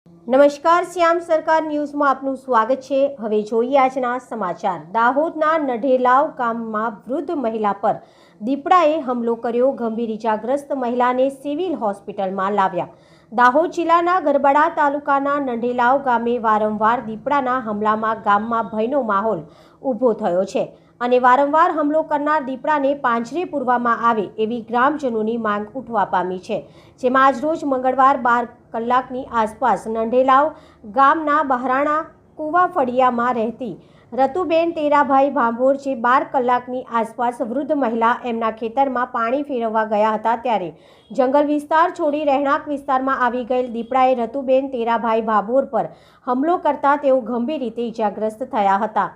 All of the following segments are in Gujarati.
નમસ્કાર, શ્યામ સરકાર ન્યૂઝમાં આપનું સ્વાગત છે। હવે જોઈએ આજના સમાચાર। દાહોદના નઢેલાવ ગામમાં વૃદ્ધ મહિલા પર દીપડાએ હુમલો કર્યો। ગંભીર ઇજાગ્રસ્ત મહિલાને સિવિલ હોસ્પિટલમાં લાવ્યા। દાહોદ જિલ્લાના ગરબડા તાલુકાના નઢેલાવ ગામે વારંવાર દીપડાના હુમલામાં ગામમાં ભયનો માહોલ ઊભો થયો છે અને વારંવાર હુમલો કરનાર દીપડાને પાંજરે પૂરવામાં આવે એવી ગ્રામજનોની માંગ ઉઠવા પામી છે। જેમાં આજરોજ મંગળવાર 12 કલાકની આસપાસ નઢેલાવ ગામના બહરાણા કુવા ફળિયામાં રહેતી રતુબેન તેરાભાઈ ભાંભોર જે 12 કલાકની આસપાસ વૃદ્ધ મહિલા એમના ખેતરમાં પાણી ફેરવવા ગયા હતા ત્યારે જંગલ વિસ્તાર છોડી રહેણાંક વિસ્તારમાં આવી ગયેલ દીપડાએ રતુબેન તેરાભાઈ ભાંભોર પર હુમલો કરતા તેઓ ગંભીર રીતે ઇજાગ્રસ્ત થયા હતા।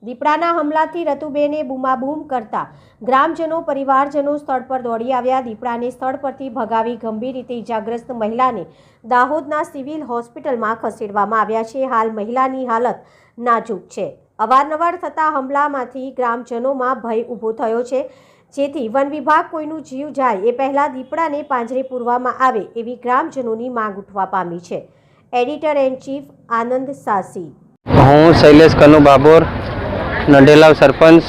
દીપડાના હુમલાથી રતુબેને બૂમાબૂમ કરતા ગ્રામજનો પરિવારજનો સ્થળ પર દોડી આવ્યા। દીપડાને સ્થળ પરથી ભગાવી ગંભીર રીતે ઇજાગ્રસ્ત મહિલાને દાહોદના સિવિલ હોસ્પિટલમાં ખસેડવામાં આવ્યા છે। હાલ મહિલાની હાલત નાજુક છે। અવારનવાર થતા હુમલામાંથી ગ્રામજનોમાં ભય ઊભો થયો છે, જેથી વન વિભાગ કોઈનું જીવ જાય એ પહેલા દીપડાને પાંજરે પૂરવામાં આવે એવી ગ્રામજનોની માંગ ઉઠવા પામી છે। એડિટર ઇન ચીફ આનંદ સાસી। હું શૈલેષ કનુ ભાભોર, નઢેલાવ સરપંચ।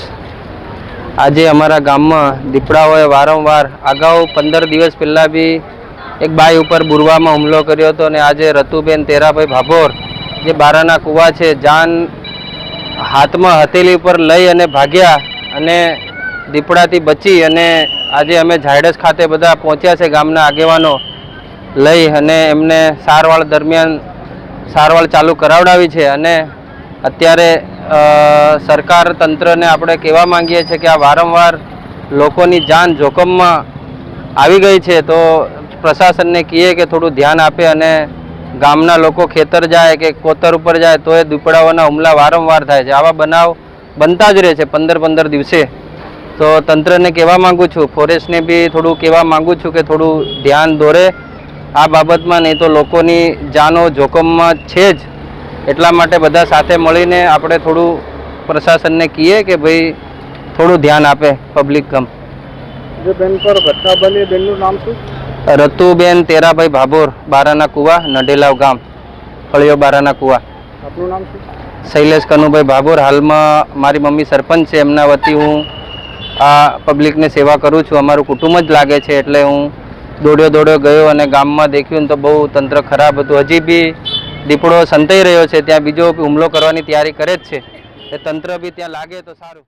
આજે અમારા ગામમાં દીપડાઓએ વારંવાર અગાઉ 15 દિવસ પહેલાં બી એક બાઈ ઉપર બુરવામાં હુમલો કર્યો હતો અને આજે રતુબેન તેરાભાઈ ભાભોર જે બારાના કુવા છે જાન હાથમાં હથેલી ઉપર લઈ અને ભાગ્યા અને દીપડાથી બચી અને આજે અમે ઝાયડસ ખાતે બધા પહોંચ્યા છે ગામના આગેવાનો લઈ અને એમને સારવાર ચાલુ કરાવડાવી છે અને અત્યારે સરકાર તંત્રને આપણે કહેવા માંગીએ છીએ કે આ વારંવાર લોકોની જાન જોખમમાં આવી ગઈ છે તો પ્રશાસનને કહીએ કે થોડું ધ્યાન આપે અને ગામના લોકો ખેતર જાય કે કોતર ઉપર જાય તો એ દીપડાઓના હુમલા વારંવાર થાય છે। આવા બનાવ બનતા જ રહે છે 15 દિવસે। તો તંત્રને કહેવા માગું છું, ફોરેસ્ટને બી થોડું કહેવા માગું છું કે થોડું ધ્યાન દોરે આ બાબતમાં, નહીં તો લોકોની જાનો જોખમમાં છે જ। એટલા માટે બધા સાથે મળીને આપણે થોડું પ્રશાસનને કહીએ કે ભાઈ થોડું ધ્યાન આપે પબ્લિક ગમ। જે બેન પર ઘટના બની બેનનું નામ શું? રતુબેન તેરાભાઈ ભાભોર, બારાના કુવા, નઢેલાવ ગામ, ફળિયો બારાના કુવા। આપનું નામ શું? શૈલેષ કનુભાઈ ભાભોર। હાલમાં મારી મમ્મી સરપંચ છે, એમના વતી હું આ પબ્લિકને સેવા કરું છું। અમારું કુટુંબ જ લાગે છે એટલે હું દોડ્યો ગયો અને ગામમાં દેખ્યું તો બહુ તંત્ર ખરાબ હતું। હજી બી દીપડો સંતાઈ રહ્યો છે, ત્યાં બીજો હુમલો કરવાની તૈયારી કરે જ છે। એ તંત્ર બી ત્યાં લાગે તો સારું।